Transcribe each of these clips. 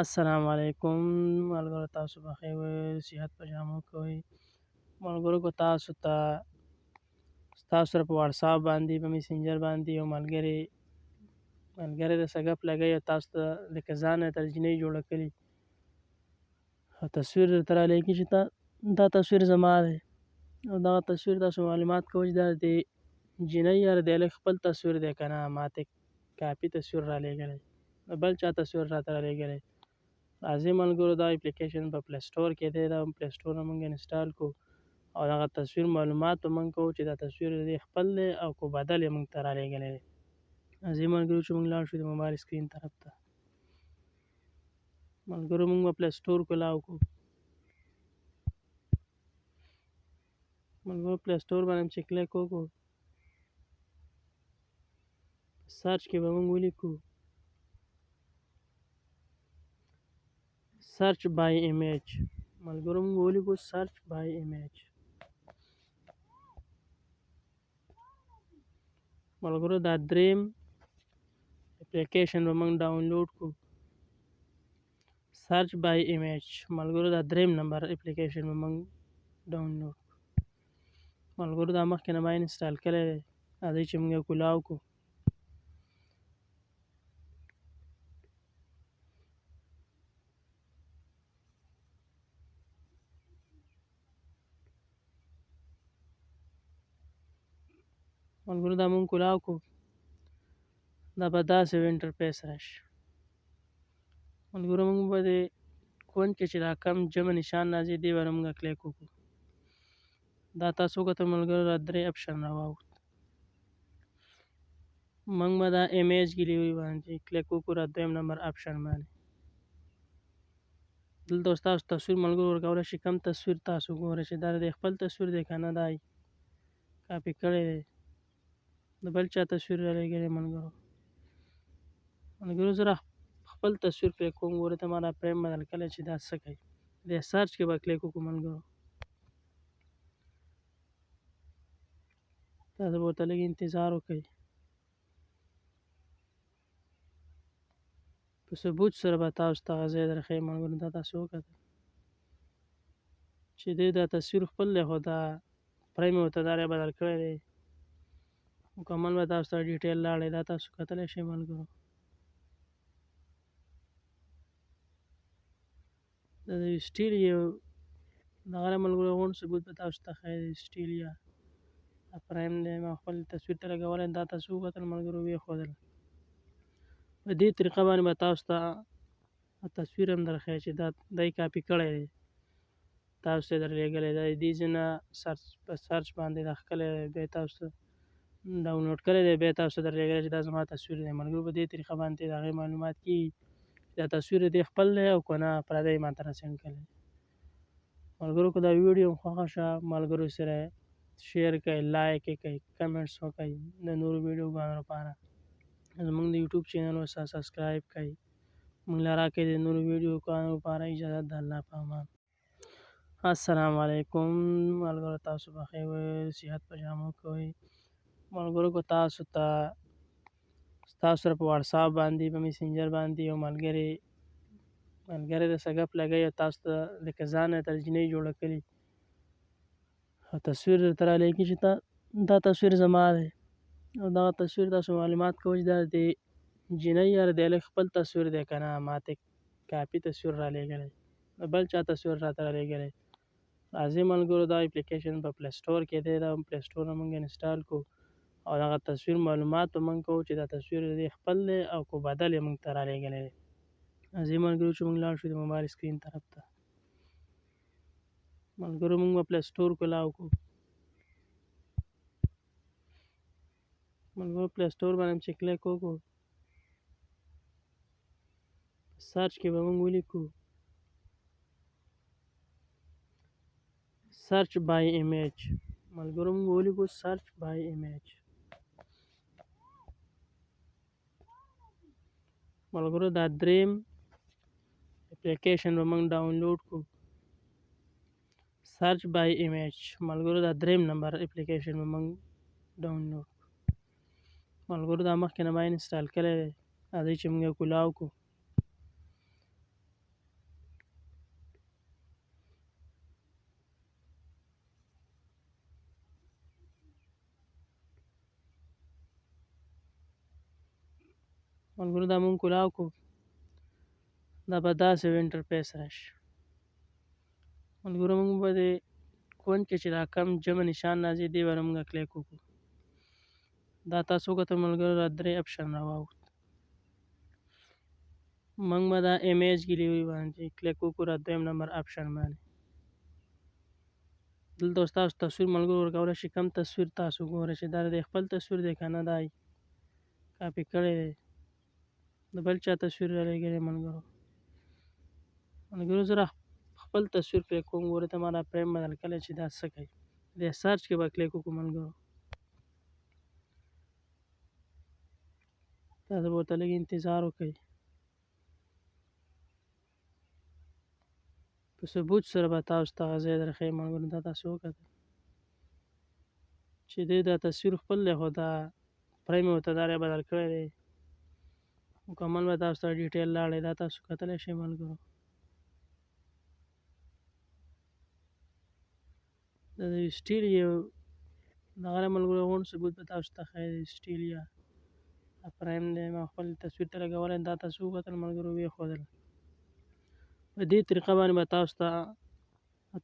السلام علیکم ملګرو، تاسو بخیر وئ، صحت په جامو کوئ. ملګرو که تاسو سره په واتساپ باندې په میسنجر باندې یو ملګری درڅخه ګپ لګوي او تاسو ته لکه ځان نه ترجمې جوړه کړي او تصویر درته رالیږي چې دا تصویر زما دی او دغه تصویر تاسو معلومات کوئ چې دا د جینۍ یا د هلک خپل تصویر دی که نه. ماته کاپي تصویر رالیږلی، د بل چا تصویر راته رالیږلی. راځئ ملګرو، دا اپلیکیشن په پلی سټور کې دی، دا پلی سټور نه موږ انسټال کړو او دغه تصویر معلومات به موږ کوو چې دا تصویر د دې خپل دی او که بدل یې موږ ته رالیږلی دی. راځئ ملګرو چې موږ لاړ شو د موبایل سکرین طرف ته. ملګرو موږ به پلی سټور کولاو کړو. ملګرو پلی سټور باندې چې کلیک وکړو، سرچ کې به موږ ولیکو سرچ بای ایمیج. ملګرو موږ ولیکو سرچ بای ایمیج. ملګرو دا دریم اپلیکیشن به موږ ډاونلوډ کړو، سرچ بای ایمیج. ملګرو دا دریم نمبر اپلیکیشن به موږ ډاونلوډ کړو. ملګرو دا مخکې نه ما انسټال کړی دی، راځئ چې موږ یې کولاو کړو. ملګرو دا موږ کولاو کړو، دا به داسې انټرفیس راشي. ملګرو موږ به د کونج کې چې دا کم جمع نشان راځي دې باندې موږ کلیک وکړو. دا تاسو وکتل ملګرو دا درې اپشن راواوښت. موږ به دا ایمیج ګیلري باندې کلیک وکړو، دا دویم نمبر اپشن باندې. دلته اوس تاسو تصویر ملګرو ورکولی شئ، کوم تصویر تاسو ګورئ چې دا د خپل تصویر دی که نه دا کاپي کړی دی، د بل چا تصویر رالیږلی. ملګرو زه خپل تصویر پرې کوم، ګورئ ته ما دا فریم بدل کړی چې دا څه کوي. د سرچ کې به کلیک وکړو ملګرو. تاسو به ورته لږ انتظار وکړئ. په ثبوت سره به تاسو ته هغه ځای درښیم. ملګرو دا تاسو وکتل چې دی دا تصویر خپل دی، خو دا فریم یې ورته دا بدل کړی دی. مکمل به تاسو ته ډیټیل لاړی، دا تاسو کتلی شئ ملګرو. دا د سټیل یو دغه دی ملګرو، غونډ ثبوت به تاسو ته ښایي د سټیل یا فریم دی. ما خپل تصویر ته لګولی، دا تاسو وکتل ملګرو، ویښودل. په دې طریقه باندې به تاسو ته تصویر هم درښایي چې دا دی کاپي کړی دی، تاسو ته یې درلیږلی دی. د دې ځای نه په سرچ باندې دا ښکلی دی، بیا یې تاسو ته ډاونلوډ کړی دی، بیا یې تاسو ته درلیږلی چې دا زما تصویر دی. ملګرو په دې طریقه باندې د هغې معلومات کېږي چې دا تصویر د دې خپل دی او که نه پردی ما ته راسینډ کړی دی. ملګرو که دا ویډیو هم خوښه شوه، ملګرو سره شیر کړئ، لایک یې کړئ، کمنټس وکړئ. د نورو ویډیوګانو لپاره زموږ د یوټیوب چینل ورسره سبسکرایب کړئ. موږ له راکړئ د نورو ویډیوګانو لپاره اجازه د الله په امان. السلام علیکم ملګرو، تاسو بخیر وئ، صحت په جامو کوئ. ملګرو که تاسو سره په واتساپ باندې په میسنجر باندې یو ملګری درڅخه ګپ لګوي او تاسو ته لکه ځان نه ترجمې جوړه کړي او تصویر درته رالیږي چې دا تصویر زما دی او دغه تصویر تاسو معلومات کوئ چې دا د جینۍ یا د هلک خپل تصویر دی که نه. ماته کاپي تصویر رالیږلی، د بل چا تصویر راته رالیږلی. راځئ ملګرو دا اپلیکیشن په پلی سټور کې دی، دا پلی سټور نه موږ انسټال کړو او دغه تصویر معلومات به موږ کوو چې دا تصویر د دې خپل دی او که بدل یې موږ ته رالیږلی دی. راځئ ملګرو چې موږ لاړ شو د موبایل سکرین طرف ته. ملګرو موږ به پلی سټور کولاو کړو. ملګرو پلی سټور باندې چې کلیک وکړو، سرچ کې به موږ ولیکو سرچ بای ایمیج. ملګرو موږ ولیکو سرچ بای ایمیج. ملګرو دا دریم اپلیکیشن به موږ ډاونلوډ کړو، سرچ بای ایمیج. ملګرو دا دریم نمبر اپلیکیشن به موږ ډاونلوډ کړو. ملګرو دا مخکې نه ما انسټال کړی دی، راځئ چې موږ یې کولاو کړو. ملګرو دا مونږ کلاو کو دا به داسې وینټر پیس راشي. ملګرو مونږ به د کونج کې چې دا کم جمع نشان راځي دې به مونږ کلیک وکړو. دا تاسو وکتل ملګرو دا 3 اپشن راواوښت. مونږ به دا ایمیج ګلیوري باندې کلیک وکړو را 2 نمبر اپشن باندې. دلته تاسو تصویر ملګرو ورکولی شي کوم تصویر تاسو ګورئ چې دا د خپل تصویر دی که نه دا کاپي کړی دی د بل چا تصویر رالیږلی ملګرو زه خپل تصویر پرې کوم ګورئ ته ما دا فریم بدل کړی چې دا څه کوي د سرچ کې به کلیک وکړو ملګرو تاسو به ورته لږ انتظار وکړئ په ثبوت سره به تاسو ته هغه ځای درښیم ملګرو دا تاسو وکتل چې دی دا تصویر خپل دی خو دا فریم یې ورته دا بدل کړی دی مکمل به تاسو ته ډیټیل لاړی دا تاسو کتلی شئ ملګرو دا د سټیل یو دغه ملګرو غونډ ثبوت به تاسو ته ښایي سټیل یا پرایم دی ما خپل تصویر ته لګولی دا تاسو وکتل ملګرو ویې ښودل په دې طریقه باندې به تاسو ته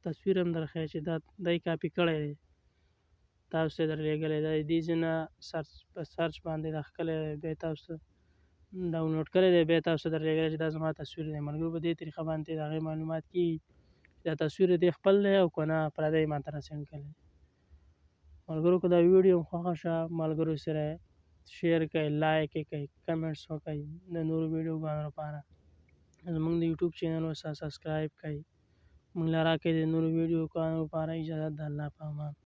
تصویر هم درښایي چې دا دی کاپي کړی دی تاسو ته یې درلیږلی دی دې ځای نه په سرچ باندې دا ښکلی دی بیا تاسو ته ډاونلوډ کړی دی بیا تاسو ته درلیږلی چې دا زما تصویر دی ملګرو په دې طریقه باندې د هغې معلومات کېږي دا تصویر دی خپل دی او که نه پردی ما ته راسینډ کړی دی ملګرو که دا ویډیو هم خوښه شوه ملګرو سره شیر کړئ لایک یې کړئ کمنټس وکړئ د نورو ویډیوګانو لپاره زموږ د یوټیوب چینل ورسره سبسکرایب کړئ موږ له راکړئ د نورو ویډیوګانو لپاره اجازت د الله په امان